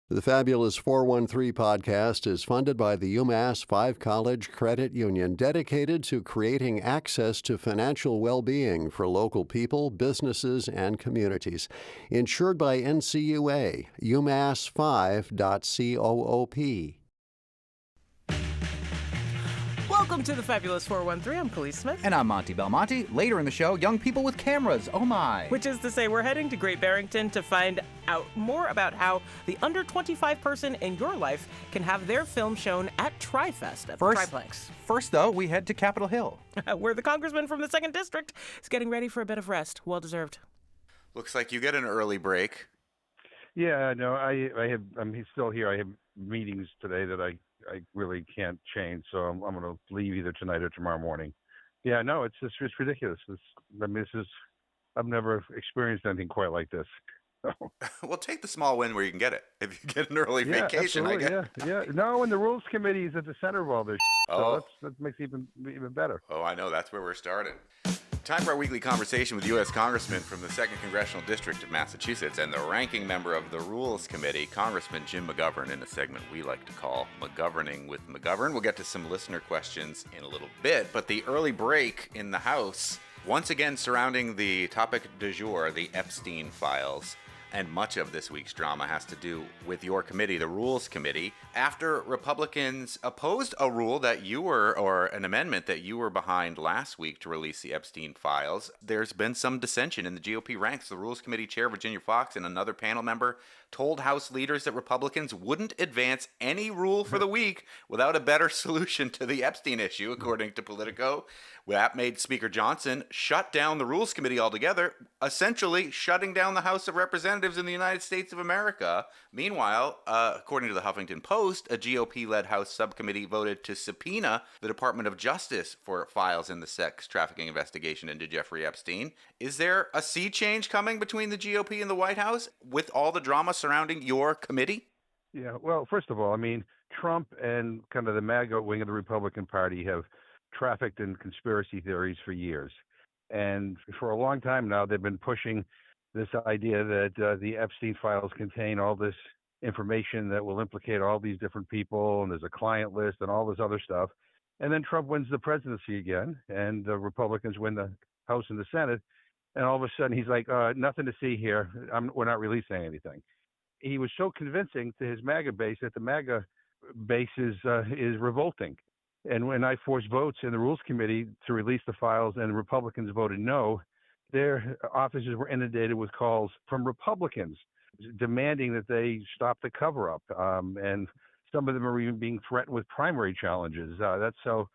The Fabulous 413 podcast is funded by the UMass 5 College Credit Union, dedicated to creating access to financial well-being for local people, businesses, and communities. Insured by NCUA, umass5.coop. Welcome to the Fabulous 413. I'm Khalees Smith. And I'm Monty Belmonte. Later in the show, young people with cameras. Oh my. Which is to say, we're heading to Great Barrington to find out more about how the under 25 person in your life can have their film shown at TriFest at Triplex. First, though, we head to Capitol Hill, where the congressman from the 2nd District is getting ready for a bit of rest. Well deserved. Looks like you get an early break. Yeah, no, I'm still here. I have meetings today that I really can't change, so I'm going to leave either tonight or tomorrow morning. Yeah, no, it's ridiculous. I've never experienced anything quite like this. Well, take the small win where you can get it. If you get an early vacation, I guess. Yeah. No, and the rules committee is at the center of all this. Oh. So that makes it even better. Oh, I know. That's where we're starting. Time for our weekly conversation with U.S. Congressman from the 2nd Congressional District of Massachusetts and the ranking member of the Rules Committee, Congressman Jim McGovern, in a segment we like to call McGoverning with McGovern. We'll get to some listener questions in a little bit, but the early break in the House, once again surrounding the topic du jour, the Epstein Files. And much of this week's drama has to do with your committee, the Rules Committee, after Republicans opposed a rule that you were, or an amendment that you were behind last week to release the Epstein Files. There's been some dissension in the GOP ranks. The Rules Committee Chair, Virginia Foxx, and another panel member told House leaders that Republicans wouldn't advance any rule for the week without a better solution to the Epstein issue, according to Politico. That made Speaker Johnson shut down the Rules Committee altogether, essentially shutting down the House of Representatives in the United States of America. Meanwhile, according to the Huffington Post, a GOP-led House subcommittee voted to subpoena the Department of Justice for files in the sex trafficking investigation into Jeffrey Epstein. Is there a sea change coming between the GOP and the White House with all the drama surrounding your committee? Yeah, well, first of all, I mean, Trump and kind of the MAGA wing of the Republican Party have trafficked in conspiracy theories for years. And for a long time now, they've been pushing this idea that the Epstein files contain all this information that will implicate all these different people, and there's a client list and all this other stuff. And then Trump wins the presidency again, and the Republicans win the House and the Senate. And all of a sudden, he's like, nothing to see here. We're not releasing anything. He was so convincing to his MAGA base that the MAGA base is revolting. And when I forced votes in the Rules Committee to release the files and the Republicans voted no, their offices were inundated with calls from Republicans demanding that they stop the cover-up. And some of them are even being threatened with primary challenges. That's how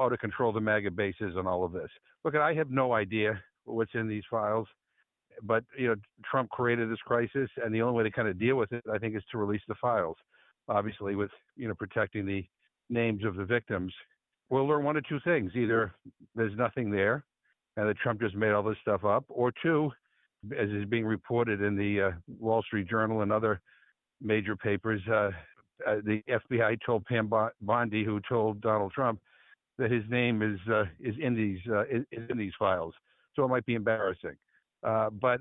out of control the MAGA base is on all of this. Look, I have no idea what's in these files, but Trump created this crisis, and the only way to kind of deal with it, I think, is to release the files, obviously with protecting the names of the victims. We'll learn one of two things: either there's nothing there and that Trump just made all this stuff up, or two, as is being reported in the Wall Street Journal and other major papers, the FBI told Pam Bondi, who told Donald Trump, that his name is in these files. So it might be embarrassing. But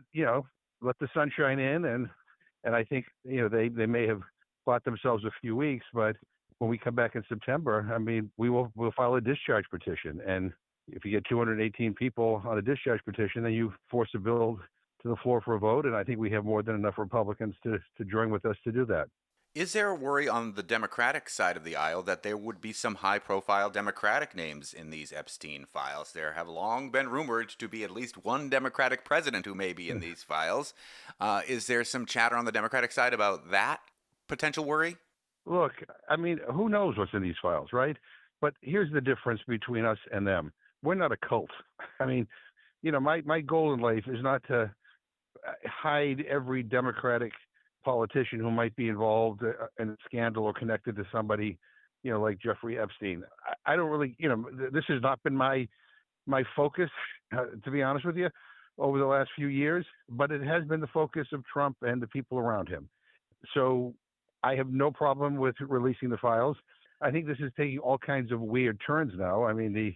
let the sun shine in, and I think they may have bought themselves a few weeks, but when we come back in September, I mean, we'll file a discharge petition. And if you get 218 people on a discharge petition, then you force a bill to the floor for a vote. And I think we have more than enough Republicans to join with us to do that. Is there a worry on the Democratic side of the aisle that there would be some high-profile Democratic names in these Epstein files? There have long been rumored to be at least one Democratic president who may be in these files. Is there some chatter on the Democratic side about that potential worry? Look, I mean, who knows what's in these files, right? But here's the difference between us and them. We're not a cult. I mean, my goal in life is not to hide every Democratic politician who might be involved in a scandal or connected to somebody, like Jeffrey Epstein. I don't really, this has not been my focus, to be honest with you, over the last few years, but it has been the focus of Trump and the people around him. So I have no problem with releasing the files. I think this is taking all kinds of weird turns now. I mean, the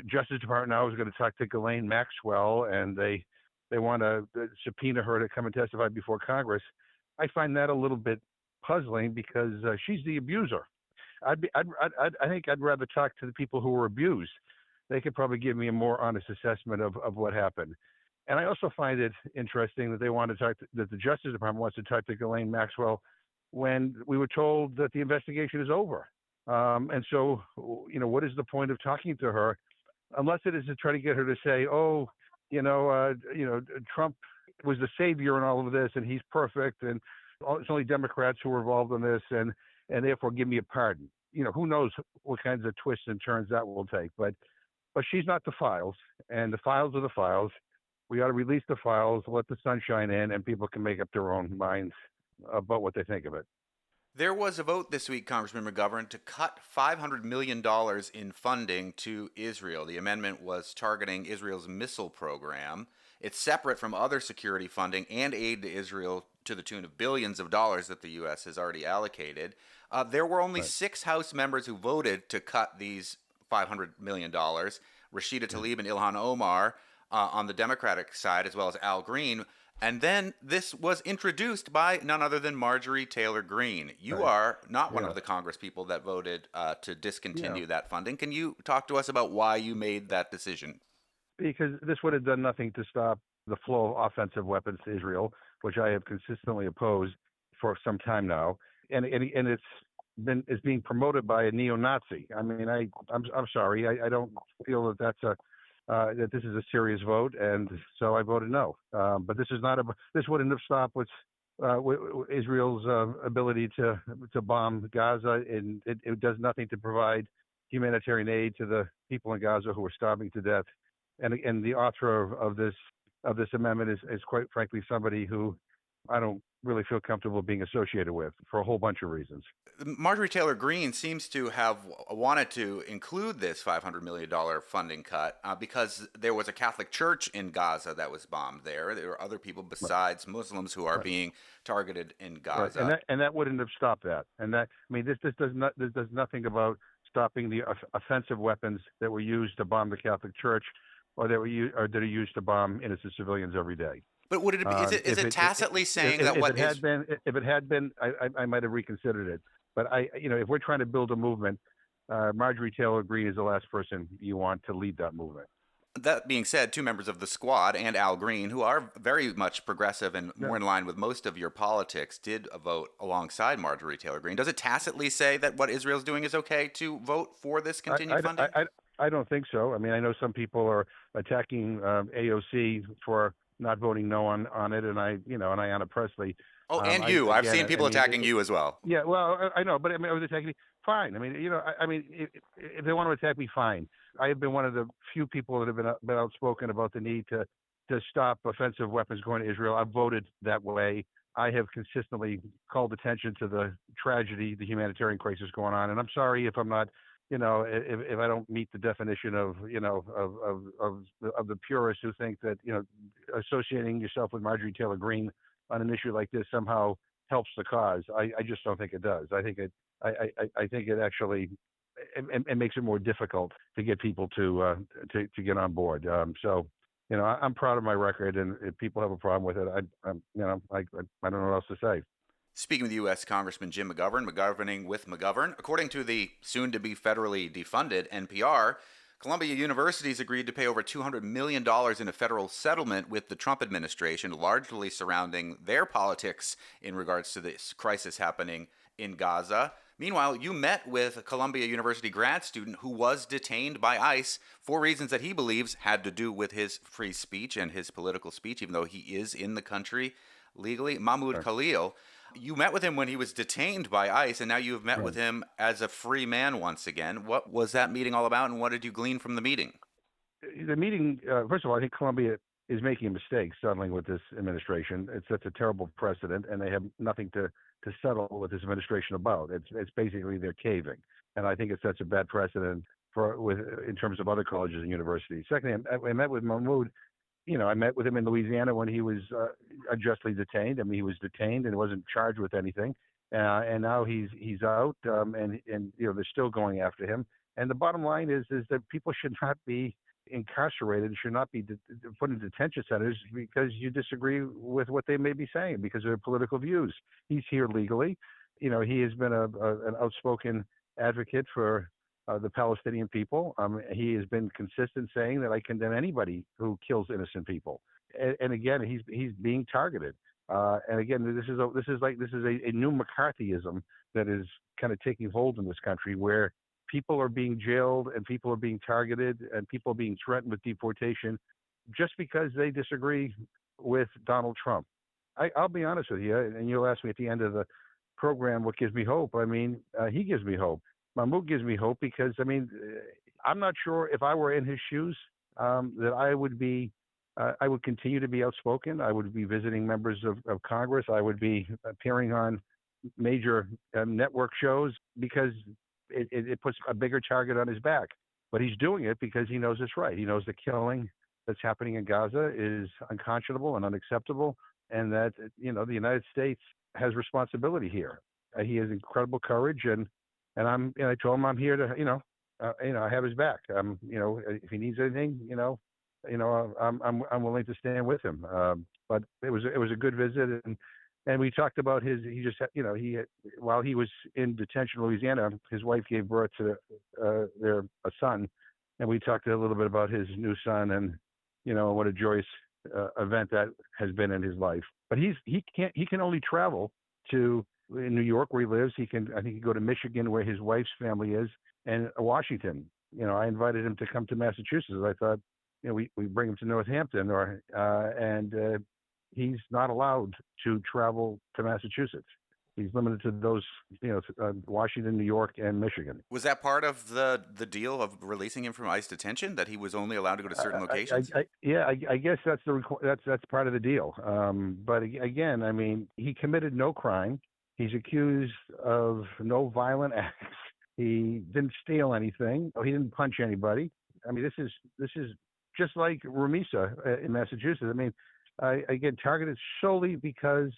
Justice Department now is going to talk to Ghislaine Maxwell, and they want to subpoena her to come and testify before Congress. I find that a little bit puzzling because she's the abuser. I think I'd rather talk to the people who were abused. They could probably give me a more honest assessment of what happened. And I also find it interesting that they want to talk that the Justice Department wants to talk to Ghislaine Maxwell when we were told that the investigation is over. And so, what is the point of talking to her, unless it is to try to get her to say, "Oh, Trump was the savior in all of this, and he's perfect, and it's only Democrats who were involved in this, and therefore give me a pardon." Who knows what kinds of twists and turns that will take. But she's not the files, and the files are the files. We ought to release the files, let the sunshine in, and people can make up their own minds about what they think of it. There was a vote this week, Congressman McGovern, to cut $500 million in funding to Israel. The amendment was targeting Israel's missile program. It's separate from other security funding and aid to Israel to the tune of billions of dollars that the U.S. has already allocated. There were only 6 House members who voted to cut these $500 million. Rashida Tlaib and Ilhan Omar on the Democratic side, as well as Al Green. And then this was introduced by none other than Marjorie Taylor Greene. You are not one of the Congress people that voted to discontinue that funding. Can you talk to us about why you made that decision? Because this would have done nothing to stop the flow of offensive weapons to Israel, which I have consistently opposed for some time now, and it's being promoted by a neo-Nazi. I mean, I'm sorry, I don't feel that that this is a serious vote, and so I voted no. But this wouldn't have stopped Israel's ability to bomb Gaza, and it does nothing to provide humanitarian aid to the people in Gaza who are starving to death. And the author of this amendment is quite frankly somebody who I don't really feel comfortable being associated with for a whole bunch of reasons. Marjorie Taylor Greene seems to have wanted to include this $500 million funding cut because there was a Catholic church in Gaza that was bombed there. There are other people besides Muslims who are being targeted in Gaza. Right. And that wouldn't have stopped that. And that, I mean, this does nothing about stopping the offensive weapons that were used to bomb the Catholic Church or that are used to bomb innocent civilians every day. But would it be, is it tacitly saying that what if it had been, I might have reconsidered it. But if we're trying to build a movement, Marjorie Taylor Greene is the last person you want to lead that movement. That being said, 2 members of the squad and Al Green, who are very much progressive and more in line with most of your politics, did vote alongside Marjorie Taylor Greene. Does it tacitly say that what Israel's doing is okay to vote for this continued funding? I don't think so. I mean, I know some people are attacking AOC for not voting no on it, and Ayanna Pressley. Oh, and you. I've seen people attacking you as well. Yeah, well, I know, but I mean, I was attacking me. Fine. I mean, if they want to attack me, fine. I have been one of the few people that have been outspoken about the need to stop offensive weapons going to Israel. I've voted that way. I have consistently called attention to the tragedy, the humanitarian crisis going on, and I'm sorry if I'm not. If I don't meet the definition of the purists who think that associating yourself with Marjorie Taylor Greene on an issue like this somehow helps the cause. I just don't think it does. I think it actually it makes it more difficult to get people to get on board. So I'm proud of my record, and if people have a problem with it, I don't know what else to say. Speaking with U.S. Congressman Jim McGovern, McGoverning with McGovern. According to the soon-to-be federally defunded NPR, Columbia University has agreed to pay over $200 million in a federal settlement with the Trump administration, largely surrounding their politics in regards to this crisis happening in Gaza. Meanwhile, you met with a Columbia University grad student who was detained by ICE for reasons that he believes had to do with his free speech and his political speech, even though he is in the country legally. Mahmoud Khalil. You met with him when he was detained by ICE, and now you have met with him as a free man once again. What was that meeting all about, and what did you glean from the meeting? The meeting, first of all, I think Columbia is making a mistake settling with this administration. It's such a terrible precedent, and they have nothing to settle with this administration about. It's basically they're caving, and I think it sets a bad precedent in terms of other colleges and universities. Secondly, I met with Mahmoud. I met with him in Louisiana when he was unjustly detained. I mean, he was detained and wasn't charged with anything, and now he's out, and they're still going after him. And the bottom line is that people should not be incarcerated, should not be put in detention centers because you disagree with what they may be saying because of their political views. He's here legally. He has been an outspoken advocate for the Palestinian people. He has been consistent saying that I condemn anybody who kills innocent people. And again, he's being targeted. And again, this is a new McCarthyism that is kind of taking hold in this country, where people are being jailed and people are being targeted and people are being threatened with deportation just because they disagree with Donald Trump. I'll be honest with you, and you'll ask me at the end of the program what gives me hope. He gives me hope. Mahmoud gives me hope because, I'm not sure if I were in his shoes that I would continue to be outspoken. I would be visiting members of Congress. I would be appearing on major network shows because it puts a bigger target on his back. But he's doing it because he knows it's right. He knows the killing that's happening in Gaza is unconscionable and unacceptable, and that the United States has responsibility here. He has incredible courage, and I told him I'm here to I have his back. If he needs anything, I'm willing to stand with him. But it was a good visit, and we talked about while he was in detention in Louisiana, his wife gave birth to a son, and we talked a little bit about his new son and what a joyous event that has been in his life. But he can only travel to in New York where he lives. I think he can go to Michigan where his wife's family is, and Washington. I invited him to come to Massachusetts. I thought we bring him to Northampton and he's not allowed to travel to Massachusetts. He's limited to those, Washington, New York, and Michigan. Was that part of the deal of releasing him from ICE detention, that he was only allowed to go to certain locations? I guess that's that's part of the deal. But again, he committed no crime. He's accused of no violent acts. He didn't steal anything. He didn't punch anybody. This is just like Rumisa in Massachusetts. Again, targeted solely because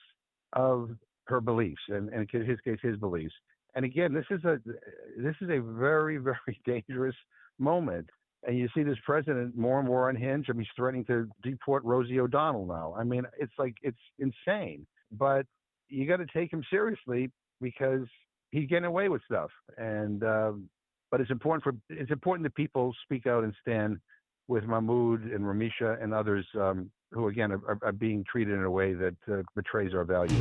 of her beliefs, and in his case, his beliefs. And again, this is a very, very dangerous moment. And you see this president more and more unhinged. He's threatening to deport Rosie O'Donnell now. It's insane. But you got to take him seriously because he's getting away with stuff. And but it's important that people speak out and stand with Mahmoud and Ramisha and others who, again, are being treated in a way that betrays our values.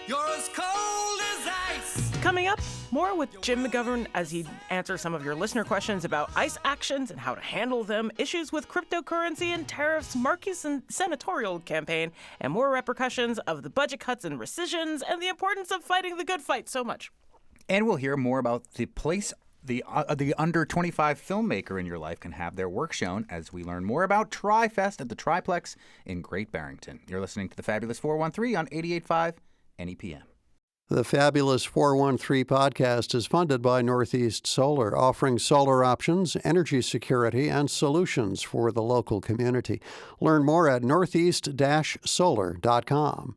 You're as cold as ice. Coming up, more with Jim McGovern as he answers some of your listener questions about ICE actions and how to handle them, issues with cryptocurrency and tariffs, Markey's senatorial campaign, and more repercussions of the budget cuts and rescissions, and the importance of fighting the good fight. So much. And we'll hear more about the place the under 25 filmmaker in your life can have their work shown as we learn more about TriFest at the Triplex in Great Barrington. You're listening to the Fabulous 413 on 88.5 NEPM. The Fabulous 413 podcast is funded by Northeast Solar, offering solar options, energy security, and solutions for the local community. Learn more at northeast-solar.com.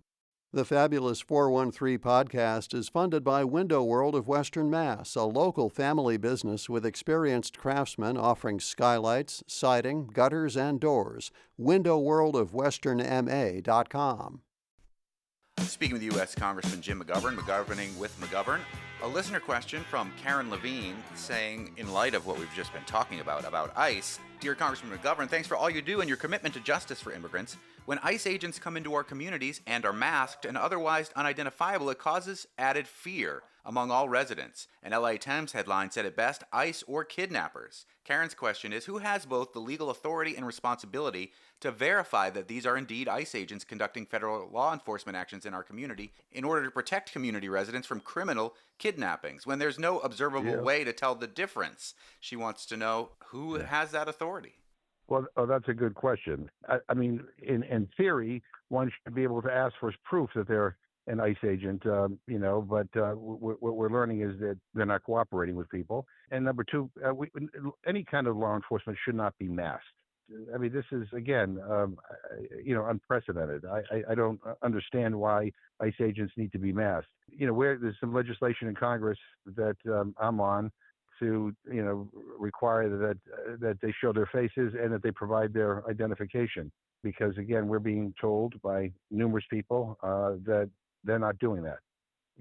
The Fabulous 413 podcast is funded by Window World of Western Mass, a local family business with experienced craftsmen offering skylights, siding, gutters, and doors. windowworldofwesternma.com. Speaking with U.S. Congressman Jim McGovern, McGoverning with McGovern, a listener question from Karen Levine saying, in light of what we've just been talking about ICE, Dear Congressman McGovern, thanks for all you do and your commitment to justice for immigrants. When ICE agents come into our communities and are masked and otherwise unidentifiable, it causes added fear among all residents. An LA Times headline said it best, ICE or kidnappers. Karen's question is, who has both the legal authority and responsibility to verify that these are indeed ICE agents conducting federal law enforcement actions in our community in order to protect community residents from criminal kidnappings when there's no observable way to tell the difference? She wants to know who has that authority. Well, that's a good question. In theory, one should be able to ask for proof that they're an ICE agent, but what we're learning is that they're not cooperating with people. And number two, any kind of law enforcement should not be masked. This is, again, unprecedented. I don't understand why ICE agents need to be masked. There's some legislation in Congress that I'm on to, require that they show their faces and that they provide their identification. Because again, we're being told by numerous people that they're not doing that.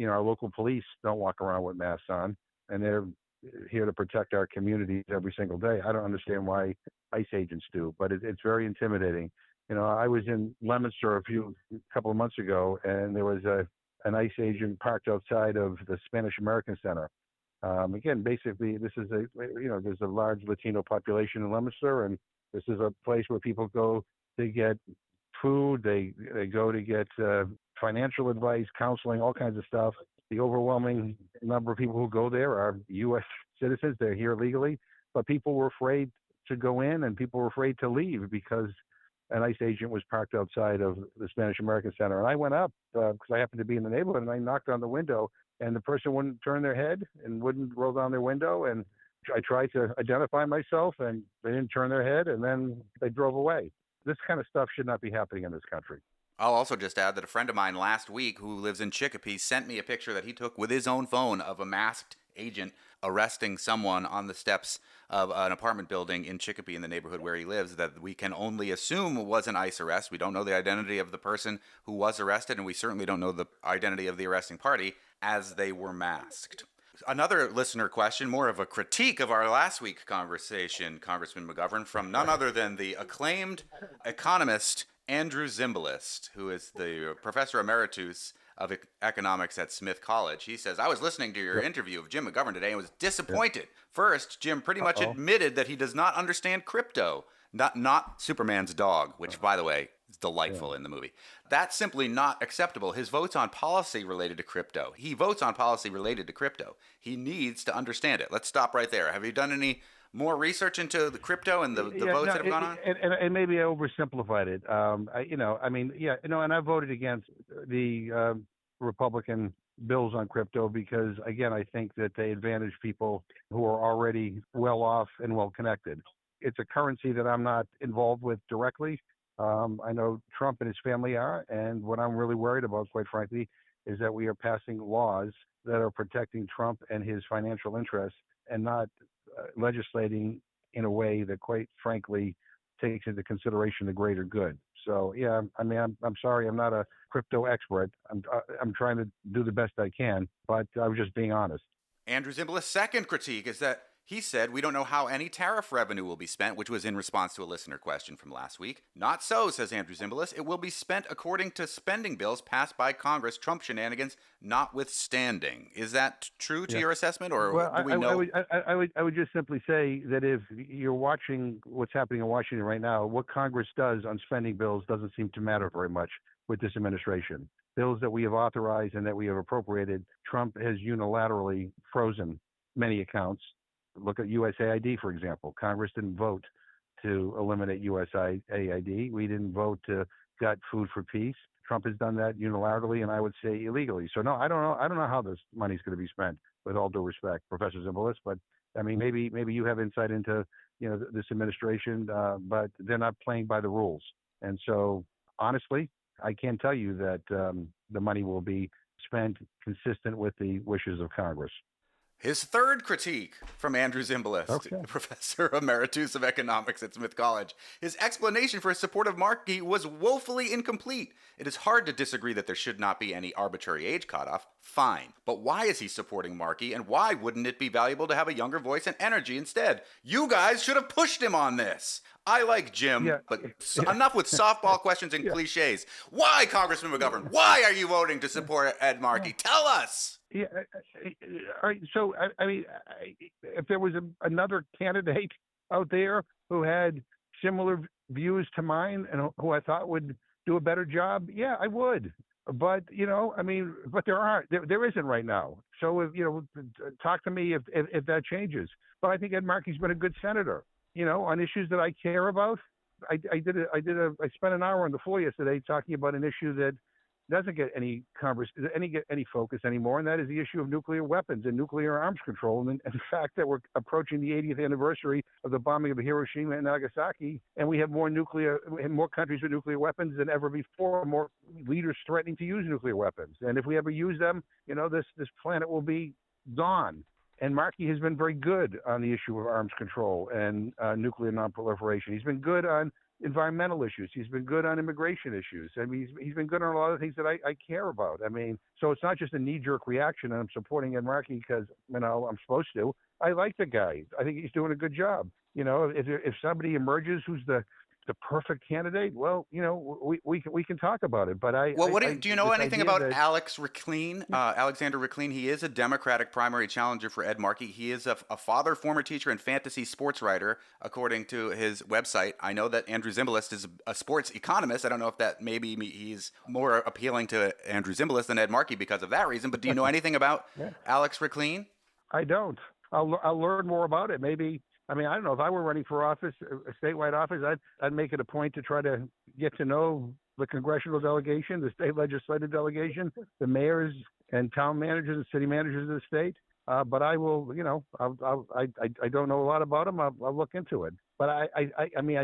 Our local police don't walk around with masks on, and they're here to protect our communities every single day. I don't understand why ICE agents do, but it's very intimidating. I was in Leominster a couple of months ago, and there was an ICE agent parked outside of the Spanish American Center. Again, basically, this is there's a large Latino population in Leominster, and this is a place where people go to get food, they go to get financial advice, counseling, all kinds of stuff. The overwhelming number of people who go there are U.S. citizens. They're here legally, but people were afraid to go in and people were afraid to leave because an ICE agent was parked outside of the Spanish American Center. And I went up because I happened to be in the neighborhood, and I knocked on the window, and the person wouldn't turn their head and wouldn't roll down their window. And I tried to identify myself, and they didn't turn their head, and then they drove away. This kind of stuff should not be happening in this country. I'll also just add that a friend of mine last week who lives in Chicopee sent me a picture that he took with his own phone of a masked agent arresting someone on the steps of an apartment building in Chicopee in the neighborhood where he lives that we can only assume was an ICE arrest. We don't know the identity of the person who was arrested, and we certainly don't know the identity of the arresting party as they were masked. Another listener question, more of a critique of our last week conversation, Congressman McGovern, from none other than the acclaimed economist Andrew Zimbalist, who is the professor emeritus of economics at Smith College. He says, I was listening to your interview of Jim McGovern today and was disappointed. First, Jim pretty much admitted that he does not understand crypto, not Superman's dog, which, by the way, is delightful in the movie. That's simply not acceptable. His votes on policy related to crypto. He votes on policy related to crypto. He needs to understand it. Let's stop right there. Have you done any more research into the crypto and the votes that have gone on? And maybe I oversimplified it. And I voted against the Republican bills on crypto because, again, I think that they advantage people who are already well off and well connected. It's a currency that I'm not involved with directly. I know Trump and his family are, and what I'm really worried about, quite frankly, is that we are passing laws that are protecting Trump and his financial interests and not legislating in a way that, quite frankly, takes into consideration the greater good. So, yeah, I mean, I'm sorry, I'm not a crypto expert. I'm trying to do the best I can, but I was just being honest. Andrew Zimbalist's second critique is that he said, we don't know how any tariff revenue will be spent, which was in response to a listener question from last week. Not so, says Andrew Zimbalist. It will be spent according to spending bills passed by Congress, Trump shenanigans notwithstanding. Is that true to your assessment, or do we know? I would just simply say that if you're watching what's happening in Washington right now, what Congress does on spending bills doesn't seem to matter very much with this administration. Bills that we have authorized and that we have appropriated, Trump has unilaterally frozen many accounts. Look at USAID, for example. Congress didn't vote to eliminate USAID. We didn't vote to gut food for peace. Trump has done that unilaterally, and I would say illegally. So no, I don't know how this money's going to be spent. With all due respect, Professor Zimbalist, but I mean, maybe you have insight into this administration, but they're not playing by the rules. And so, honestly, I can tell you that the money will be spent consistent with the wishes of Congress. His third critique from Andrew Zimbalist, professor emeritus of economics at Smith College. His explanation for his support of Markey was woefully incomplete. It is hard to disagree that there should not be any arbitrary age cutoff. Fine. But why is he supporting Markey, and why wouldn't it be valuable to have a younger voice and energy instead? You guys should have pushed him on this. I like Jim, but enough with softball questions and cliches. Why, Congressman McGovern? Why are you voting to support Ed Markey? Tell us. Yeah. All right. So, I mean, if there was another candidate out there who had similar views to mine and who I thought would do a better job, yeah, I would. But, but there isn't right now. So, talk to me if that changes. But I think Ed Markey's been a good senator, on issues that I care about. I spent an hour on the floor yesterday talking about an issue that doesn't get any focus anymore, and that is the issue of nuclear weapons and nuclear arms control, and the fact that we're approaching the 80th anniversary of the bombing of Hiroshima and Nagasaki, and we have more countries with nuclear weapons than ever before, more leaders threatening to use nuclear weapons. And if we ever use them, this planet will be gone. And Markey has been very good on the issue of arms control and nuclear nonproliferation. He's been good on environmental issues. He's been good on immigration issues. I mean, he's been good on a lot of things that I care about. I mean, so it's not just a knee-jerk reaction, and I'm supporting Ed Markey because, I'm supposed to. I like the guy. I think he's doing a good job. If somebody emerges who's the perfect candidate, well, we can talk about it. But do you know anything about Alexander Ricklin? He is a Democratic primary challenger for Ed Markey. He is a father, former teacher, and fantasy sports writer, according to his website. I know that Andrew Zimbalist is a sports economist. I don't know if that maybe he's more appealing to Andrew Zimbalist than Ed Markey because of that reason. But do you know anything about Alex Ricklin? I don't. I'll learn more about it. Maybe. I don't know. If I were running for office, a statewide office, I'd make it a point to try to get to know the congressional delegation, the state legislative delegation, the mayors and town managers and city managers of the state. But I will, I don't know a lot about them. I'll look into it. But I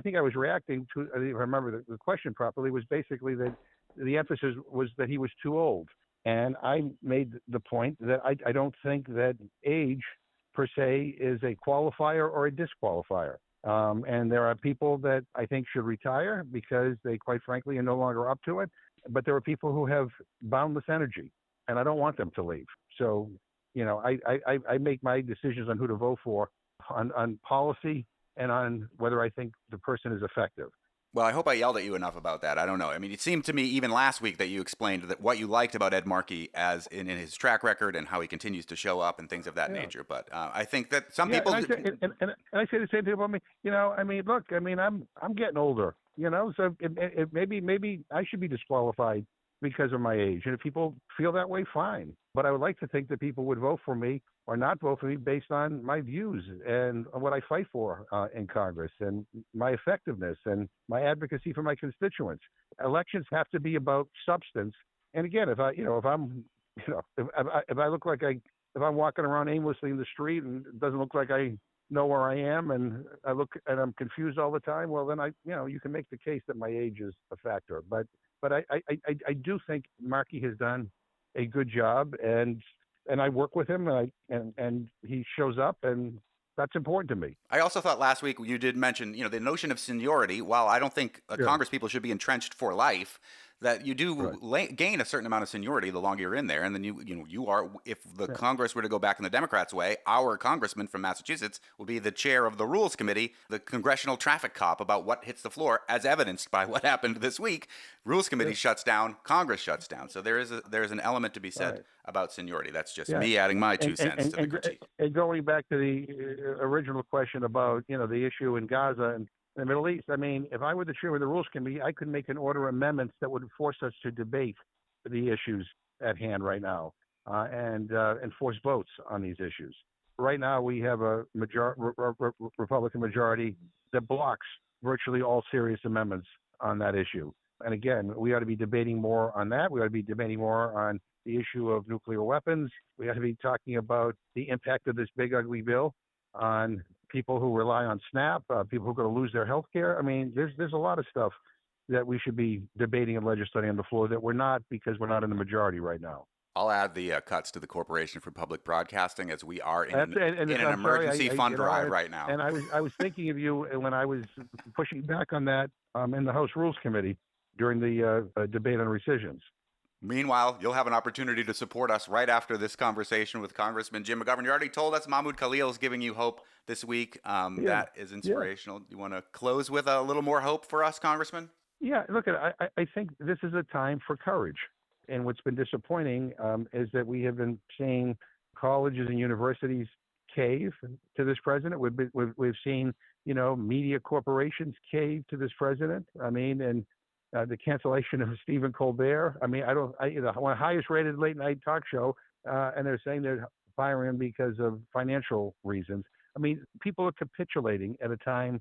think I was reacting to, if I remember the question properly, was basically that the emphasis was that he was too old. And I made the point that I don't think that age per se is a qualifier or a disqualifier. And there are people that I think should retire because they, quite frankly, are no longer up to it. But there are people who have boundless energy, and I don't want them to leave. So, I make my decisions on who to vote for on policy and on whether I think the person is effective. Well, I hope I yelled at you enough about that. I don't know. I mean, it seemed to me even last week that you explained that what you liked about Ed Markey as in his track record and how he continues to show up and things of that nature. But I think that some people... And I say the same thing about me. Look, I'm getting older, so maybe I should be disqualified because of my age. And if people feel that way, fine. But I would like to think that people would vote for me or not vote for me based on my views and what I fight for in Congress and my effectiveness and my advocacy for my constituents. Elections have to be about substance. And again, if I look like if I'm walking around aimlessly in the street and it doesn't look like I know where I am and I'm confused all the time, well, then you can make the case that my age is a factor. But I do think Markey has done a good job, and I work with him, and he shows up, and that's important to me. I also thought last week you did mention, the notion of seniority. While I don't think Congress people should be entrenched for life, that you do gain a certain amount of seniority the longer you're in there, and then you are. If the Congress were to go back in the Democrats' way, our congressman from Massachusetts will be the chair of the Rules Committee, the congressional traffic cop about what hits the floor, as evidenced by what happened this week. Rules Committee shuts down, Congress shuts down. So there is an element to be said about seniority. That's just me adding my 2 cents to the critique. And going back to the original question about the issue in Gaza and the Middle East, if I were the chair of the Rules Committee, I could make an order of amendments that would force us to debate the issues at hand right now and force votes on these issues. Right now, we have a Republican majority that blocks virtually all serious amendments on that issue. And again, we ought to be debating more on that. We ought to be debating more on the issue of nuclear weapons. We ought to be talking about the impact of this big, ugly bill on people who rely on SNAP, people who are going to lose their health care. There's a lot of stuff that we should be debating and legislating on the floor that we're not because we're not in the majority right now. I'll add the cuts to the Corporation for Public Broadcasting as we are in an emergency fund drive right now. And I was thinking of you when I was pushing back on that in the House Rules Committee during the debate on rescissions. Meanwhile, you'll have an opportunity to support us right after this conversation with Congressman Jim McGovern. You already told us Mahmoud Khalil is giving you hope this week. That is inspirational. You want to close with a little more hope for us, Congressman? Yeah, look, I think this is a time for courage. And what's been disappointing is that we have been seeing colleges and universities cave to this president. We've seen, media corporations cave to this president. And the cancellation of Stephen Colbert. One highest rated late night talk show, and they're saying they're firing him because of financial reasons. People are capitulating at a time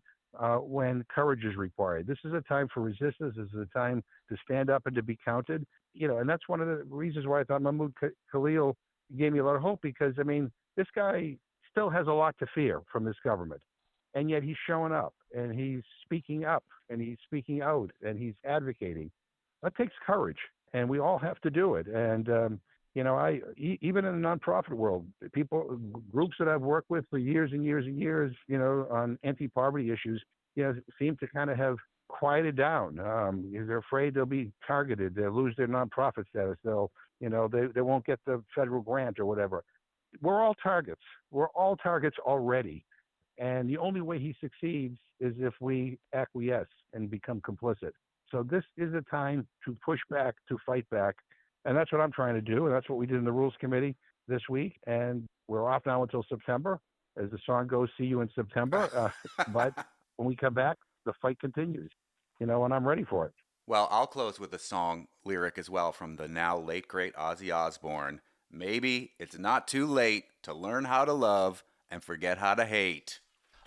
when courage is required. This is a time for resistance. This is a time to stand up and to be counted. And that's one of the reasons why I thought Mahmoud Khalil gave me a lot of hope because, this guy still has a lot to fear from this government. And yet he's showing up and he's speaking up and he's speaking out and he's advocating. That takes courage and we all have to do it. And Even in the nonprofit world, groups that I've worked with for years and years and years, on anti-poverty issues, seem to kind of have quieted down. They're afraid they'll be targeted. They'll lose their nonprofit status. They won't get the federal grant or whatever. We're all targets. We're all targets already. And the only way he succeeds is if we acquiesce and become complicit. So this is a time to push back, to fight back. And that's what I'm trying to do. And that's what we did in the Rules Committee this week. And we're off now until September. As the song goes, see you in September. But when we come back, the fight continues, and I'm ready for it. Well, I'll close with a song lyric as well from the now late, great Ozzy Osbourne. Maybe it's not too late to learn how to love and forget how to hate.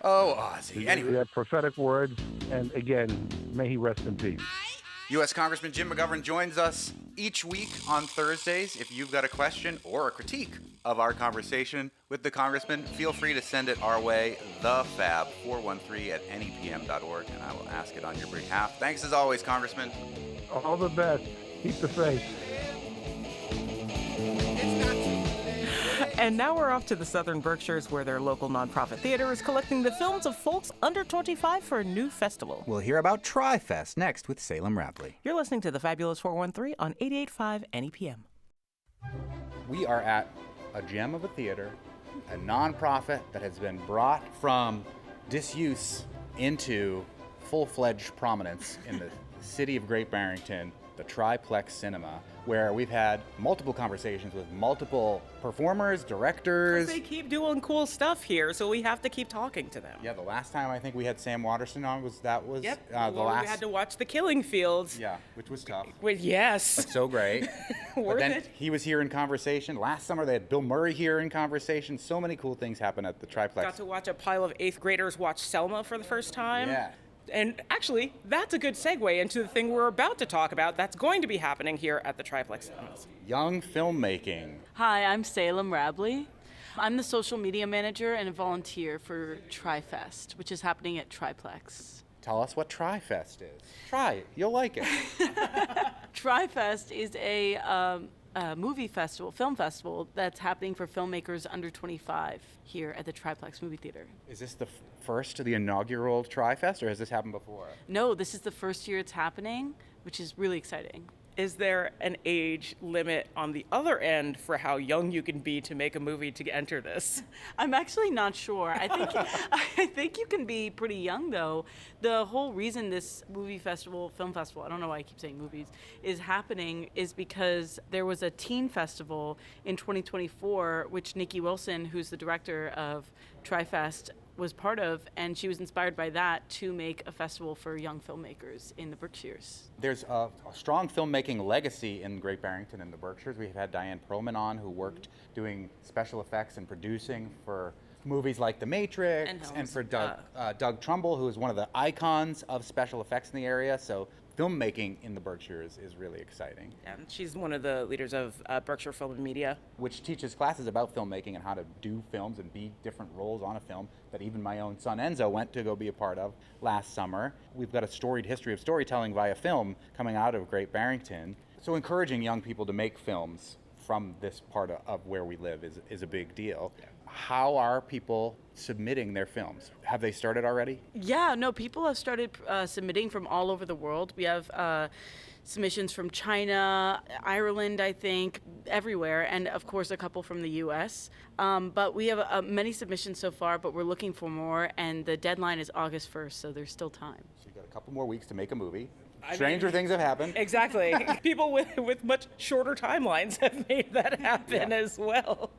Oh, Ozzy. Anyway. Yeah, prophetic words. And again, may he rest in peace. U.S. Congressman Jim McGovern joins us each week on Thursdays. If you've got a question or a critique of our conversation with the congressman, feel free to send it our way, thefab413@nepm.org, and I will ask it on your behalf. Thanks as always, Congressman. All the best. Keep the faith. And now we're off to the Southern Berkshires, where their local nonprofit theater is collecting the films of folks under 25 for a new festival. We'll hear about TriFest next with Salem Radley. You're listening to the Fabulous 413 on 88.5 NEPM. We are at a gem of a theater, a nonprofit that has been brought from disuse into full-fledged prominence in the city of Great Barrington, the Triplex Cinema, where we've had multiple conversations with multiple performers, directors. They keep doing cool stuff here, so we have to keep talking to them. Yeah, the last time I think we had Sam Waterston on was Yep. the last. We had to watch The Killing Fields. Yeah, which was tough. Yes. But so great. Worth but then it. he was here in conversation. Last summer they had Bill Murray here in conversation. So many cool things happen at the Triplex. Got to watch a pile of 8th graders watch Selma for the first time. Yeah. And actually, that's a good segue into the thing we're about to talk about that's going to be happening here at the Triplex Cinemas. Young filmmaking. Hi, I'm Salem Radley. I'm the social media manager and a volunteer for TriFest, which is happening at Triplex. Tell us what TriFest is. Try it. You'll like it. TriFest is a movie festival, film festival, that's happening for filmmakers under 25 here at the Triplex Movie Theater. Is this the first, the inaugural TriFest, or has this happened before? No, this is the first year it's happening, which is really exciting. Is there an age limit on the other end for how young you can be to make a movie to enter this? I'm actually not sure. I think you can be pretty young, though. The whole reason this film festival, I don't know why I keep saying movies, is happening is because there was a teen festival in 2024, which Nikki Wilson, who's the director of TriFest, was part of, and she was inspired by that to make a festival for young filmmakers in the Berkshires. There's a strong filmmaking legacy in Great Barrington and the Berkshires. We've had Diane Perlman on, who worked doing special effects and producing for movies like The Matrix, and for Doug Trumbull, who is one of the icons of special effects in the area. So filmmaking in the Berkshires is really exciting. And she's one of the leaders of Berkshire Film and Media, which teaches classes about filmmaking and how to do films and be different roles on a film that even my own son Enzo went to go be a part of last summer. We've got a storied history of storytelling via film coming out of Great Barrington. So encouraging young people to make films from this part of where we live is a big deal. Yeah. How are people submitting their films? Have they started already? Yeah, no, people have started submitting from all over the world. We have submissions from China, Ireland, I think, everywhere, and of course a couple from the U.S. But we have many submissions so far, but we're looking for more, and the deadline is August 1st, so there's still time. So you've got a couple more weeks to make a movie. Stranger things have happened. Exactly. People with much shorter timelines have made that happen as well.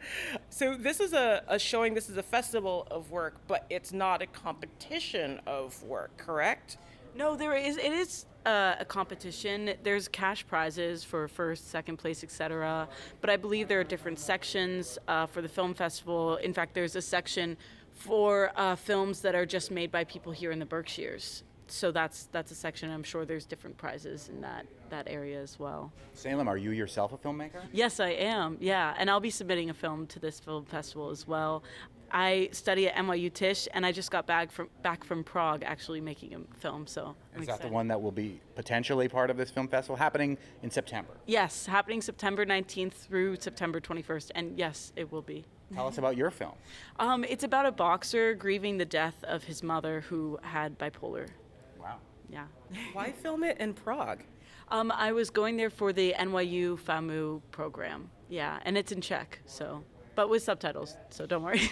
So this is a showing, this is a festival of work, but it's not a competition of work, correct? No, it is a competition. There's cash prizes for first, second place, etc. But I believe there are different sections for the film festival. In fact, there's a section for films that are just made by people here in the Berkshires. So that's a section. I'm sure there's different prizes in that area as well. Salem, are you yourself a filmmaker? Yes, I am. Yeah, and I'll be submitting a film to this film festival as well. I study at NYU Tisch, and I just got back from Prague actually making a film, so I'm Is that excited. the one that will be potentially part of this film festival happening in September? Yes, happening September 19th through September 21st, and yes, it will be. Tell us about your film. It's about a boxer grieving the death of his mother who had bipolar. Wow. Yeah. Why film it in Prague? I was going there for the NYU FAMU program. Yeah, and it's in Czech, but with subtitles, so don't worry.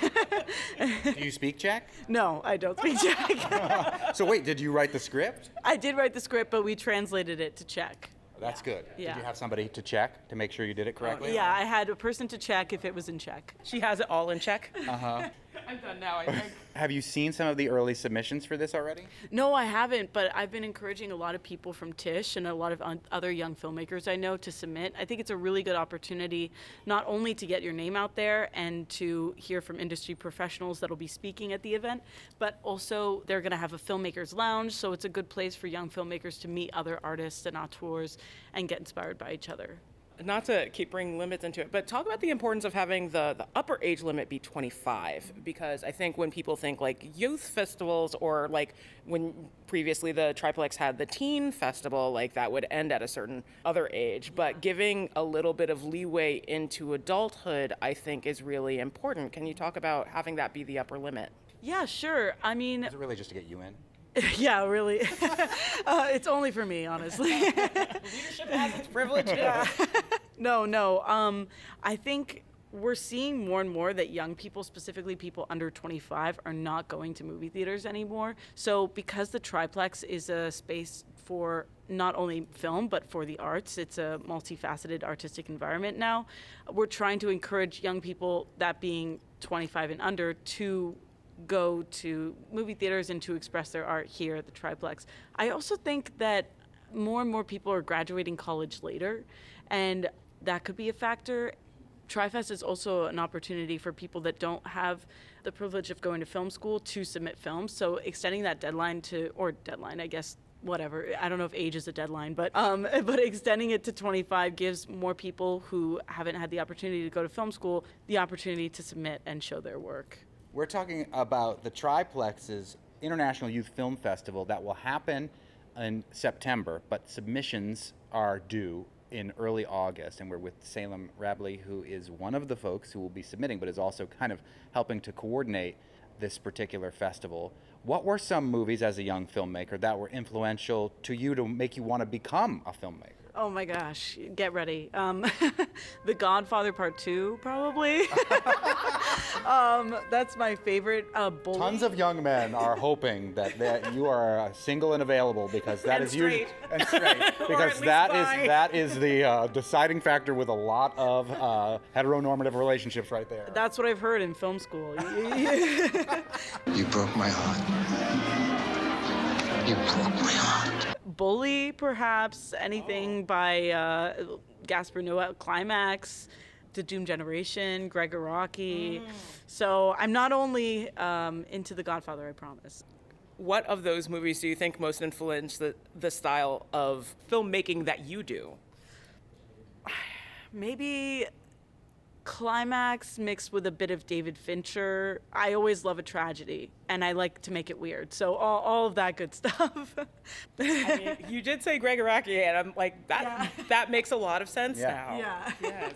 Do you speak Czech? No, I don't speak Czech. So wait, did you write the script? I did write the script, but we translated it to Czech. That's good. Yeah. Did you have somebody to check to make sure you did it correctly? Yeah, I had a person to check if it was in Czech. She has it all in Czech. Uh-huh. I'm done now, I think. Have you seen some of the early submissions for this already? No, I haven't, but I've been encouraging a lot of people from Tisch and a lot of other young filmmakers I know to submit. I think it's a really good opportunity not only to get your name out there and to hear from industry professionals that'll be speaking at the event, but also they're going to have a filmmakers lounge, so it's a good place for young filmmakers to meet other artists and auteurs and get inspired by each other. Not to keep bringing limits into it, but talk about the importance of having the upper age limit be 25, because I think when people think like youth festivals, or like when previously the Triplex had the teen festival, like that would end at a certain other age, but giving a little bit of leeway into adulthood, I think, is really important. Can you talk about having that be the upper limit? Yeah, sure. I mean, Is it really just to get you in? yeah, really. It's only for me, honestly. Leadership has its privilege. Yeah. No. I think we're seeing more and more that young people, specifically people under 25, are not going to movie theaters anymore. So because the Triplex is a space for not only film, but for the arts, it's a multifaceted artistic environment now, we're trying to encourage young people, that being 25 and under, to go to movie theaters and to express their art here at the Triplex. I also think that more and more people are graduating college later, and that could be a factor. TriFest is also an opportunity for people that don't have the privilege of going to film school to submit films. So extending that deadline I guess, whatever. I don't know if age is a deadline, but extending it to 25 gives more people who haven't had the opportunity to go to film school the opportunity to submit and show their work. We're talking about the Triplex's International Youth Film Festival that will happen in September, but submissions are due in early August, and we're with Salem Rabley, who is one of the folks who will be submitting, but is also kind of helping to coordinate this particular festival. What were some movies as a young filmmaker that were influential to you to make you want to become a filmmaker? Oh my gosh, get ready. The Godfather Part 2, probably. That's my favorite. Bully. Tons of young men are hoping that you are single and available, because that And is straight. and straight, because least that is the deciding factor with a lot of heteronormative relationships right there. That's what I've heard in film school. You broke my heart. You broke my heart. Bully, perhaps. Anything by Gaspar Noé. Climax, The Doom Generation, Greg Araki. So I'm not only into The Godfather, I promise. What of those movies do you think most influenced the style of filmmaking that you do? Maybe Climax mixed with a bit of David Fincher. I always love a tragedy, and I like to make it weird. So all of that good stuff. I mean, you did say Greg Araki, and I'm like, that makes a lot of sense now. Yeah. Yes.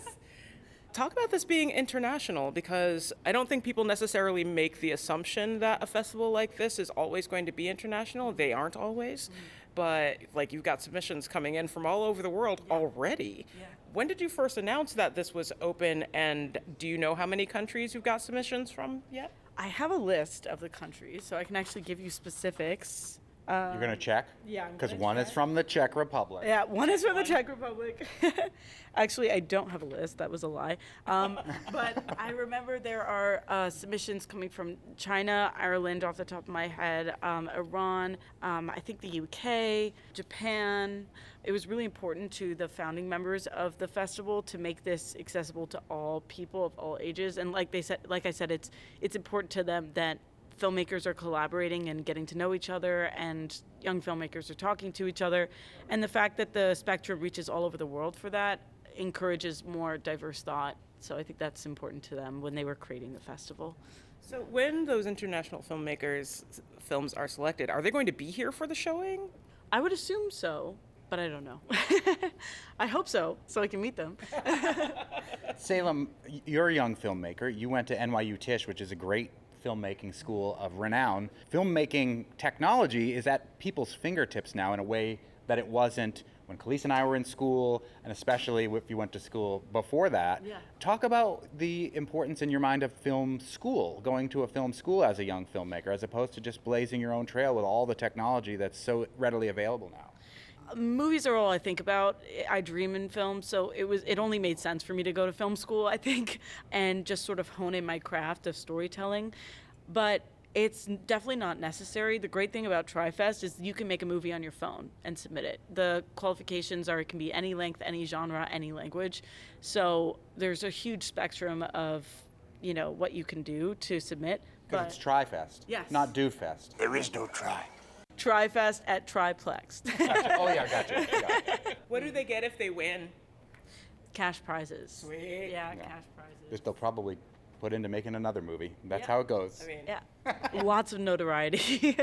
Talk about this being international, because I don't think people necessarily make the assumption that a festival like this is always going to be international. They aren't always. But like, you've got submissions coming in from all over the world already. Yeah. When did you first announce that this was open, and do you know how many countries you've got submissions from yet? I have a list of the countries, so I can actually give you specifics. You're going to check? Yeah, I'm Because gonna one is check. from the Czech Republic. Yeah, one is from the Czech Republic. Actually, I don't have a list. That was a lie. But I remember there are submissions coming from China, Ireland off the top of my head, Iran, I think the UK, Japan. It was really important to the founding members of the festival to make this accessible to all people of all ages. And like I said, it's important to them that filmmakers are collaborating and getting to know each other, and young filmmakers are talking to each other. And the fact that the spectrum reaches all over the world for that encourages more diverse thought. So I think that's important to them when they were creating the festival. So when those international filmmakers' films are selected, are they going to be here for the showing? I would assume so, but I don't know. I hope so I can meet them. Salem, you're a young filmmaker. You went to NYU Tisch, which is a great filmmaking school of renown. Filmmaking technology is at people's fingertips now in a way that it wasn't when Khalees and I were in school, and especially if you went to school before that. Yeah. Talk about the importance in your mind of film school, going to a film school as a young filmmaker, as opposed to just blazing your own trail with all the technology that's so readily available now. Movies are all I think about. I dream in film, so it only made sense for me to go to film school, I think, and just sort of hone in my craft of storytelling. But it's definitely not necessary. The great thing about TriFest is you can make a movie on your phone and submit it. The qualifications are it can be any length, any genre, any language. So there's a huge spectrum of, what you can do to submit. Because it's TriFest, yes. Not DoFest. There is no try. TriFest at Triplex. Gotcha. Oh, yeah, gotcha. What do they get if they win? Cash prizes. Sweet. Yeah, cash prizes. This they'll probably put into making another movie. That's Yeah. how it goes. I mean, Yeah, lots of notoriety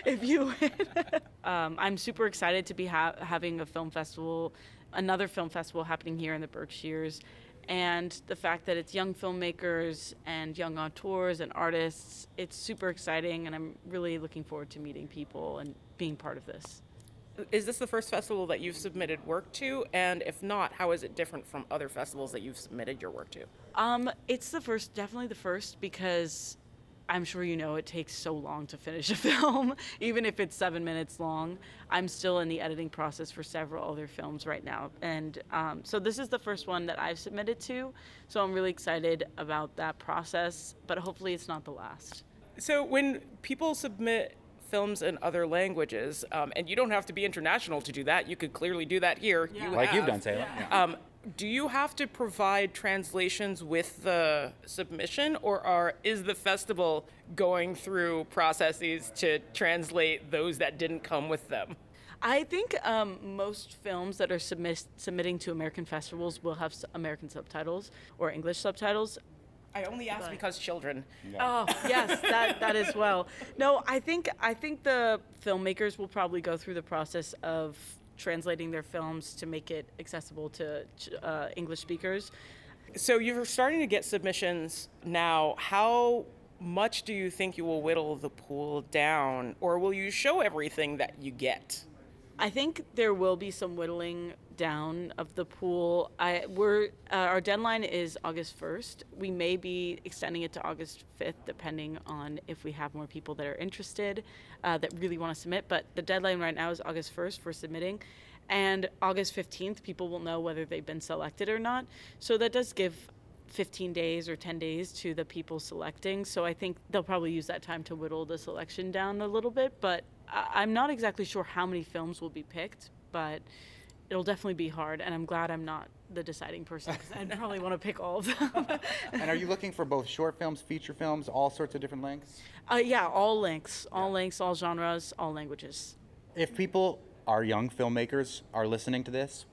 if you win. I'm super excited to be having a film festival, another film festival happening here in the Berkshires. And the fact that it's young filmmakers and young auteurs and artists, it's super exciting, and I'm really looking forward to meeting people and being part of this. is this the first festival that you've submitted work to? And if not, how is it different from other festivals that you've submitted your work to? It's the first, definitely the first, because I'm sure it takes so long to finish a film, even if it's 7 minutes long. I'm still in the editing process for several other films right now. And so this is the first one that I've submitted to. So I'm really excited about that process, but hopefully it's not the last. So when people submit films in other languages, and you don't have to be international to do that, you could clearly do that here. Yeah. Like you've done, Salem. Yeah. Do you have to provide translations with the submission, or is the festival going through processes to translate those that didn't come with them? I think most films that are submitting to American festivals will have American subtitles or English subtitles. I only ask because children. Oh, yes, that as well. No, I think the filmmakers will probably go through the process of translating their films to make it accessible to English speakers. So you're starting to get submissions now. How much do you think you will whittle the pool down, or will you show everything that you get? I think there will be some whittling down of the pool. Our deadline is August 1st. We may be extending it to August 5th, depending on if we have more people that are interested, that really want to submit. But the deadline right now is August 1st for submitting. And August 15th, people will know whether they've been selected or not. So that does give 15 days or 10 days to the people selecting. So I think they'll probably use that time to whittle the selection down a little bit. But I'm not exactly sure how many films will be picked, but it'll definitely be hard. And I'm glad I'm not the deciding person, because I'd probably want to pick all of them. And are you looking for both short films, feature films, all sorts of different lengths? Yeah, all lengths, all genres, all languages. If people are young filmmakers are listening to this,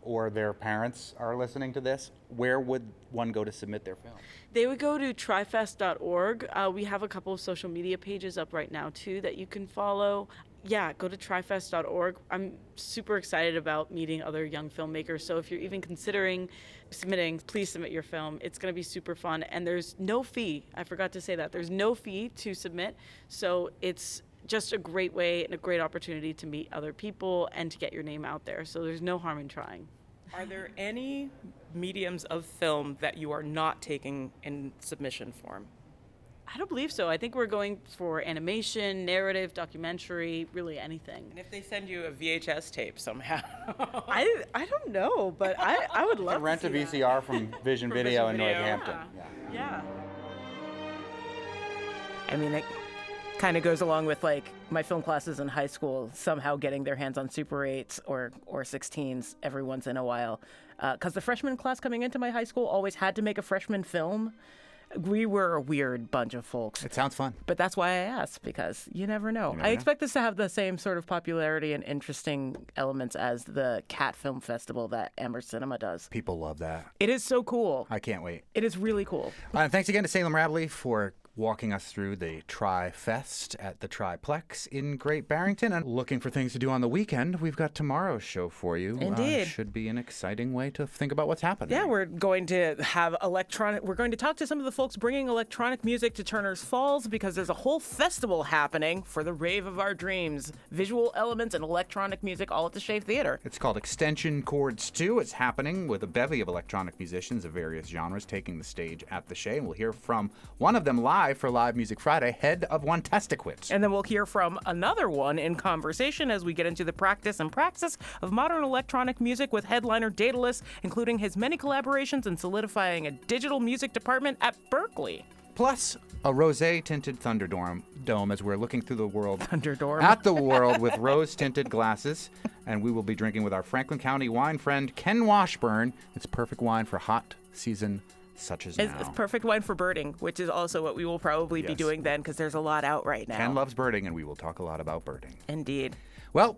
or their parents are listening to this, where would one go to submit their film? They would go to trifest.org. We have a couple of social media pages up right now, too, that you can follow. Yeah, go to trifest.org. I'm super excited about meeting other young filmmakers. So if you're even considering submitting, please submit your film. It's going to be super fun. And there's no fee. I forgot to say that. There's no fee to submit. So it's just a great way and a great opportunity to meet other people and to get your name out there. So there's no harm in trying. Are there any mediums of film that you are not taking in submission form? I don't believe so. I think we're going for animation, narrative, documentary, really anything. And if they send you a VHS tape somehow? I don't know, but I would love Rent to a see VCR from Vision Video in Video. Northampton. Yeah. I mean, it kind of goes along with like my film classes in high school somehow getting their hands on Super 8s or 16s every once in a while. Because the freshman class coming into my high school always had to make a freshman film. We were a weird bunch of folks. It sounds fun. But that's why I asked, because you never know. I expect this to have the same sort of popularity and interesting elements as the Cat Film Festival that Amber Cinema does. People love that. It is so cool. I can't wait. It is really cool. Thanks again to Salem Radley for walking us through the Tri-Fest at the Triplex in Great Barrington. And looking for things to do on the weekend, we've got tomorrow's show for you. Indeed. Should be an exciting way to think about what's happening. Yeah, we're going to have we're going to talk to some of the folks bringing electronic music to Turner's Falls, because there's a whole festival happening for the rave of our dreams. Visual elements and electronic music all at the Shea Theater. It's called Extension Chords 2. It's happening with a bevy of electronic musicians of various genres taking the stage at the Shea. And we'll hear from one of them live for Live Music Friday, head of One Testiquit. And then we'll hear from another one in conversation as we get into the practice and praxis of modern electronic music with headliner Daedalus, including his many collaborations and solidifying a digital music department at Berkeley. Plus, a rosé-tinted Thunderdome as we're looking through the world Thunderdome. at the world with rose-tinted glasses. And we will be drinking with our Franklin County wine friend, Ken Washburn. It's perfect wine for hot season such as now. It's perfect wine for birding, which is also what we will probably be doing then, because there's a lot out right now. Ken loves birding, and we will talk a lot about birding. Indeed. Well,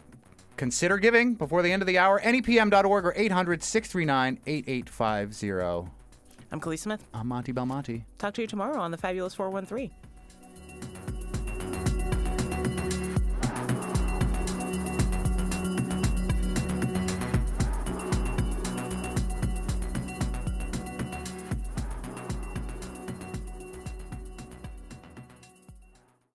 consider giving before the end of the hour. NEPM.org or 800-639-8850. I'm Khalees Smith. I'm Monty Belmonte. Talk to you tomorrow on the Fabulous 413.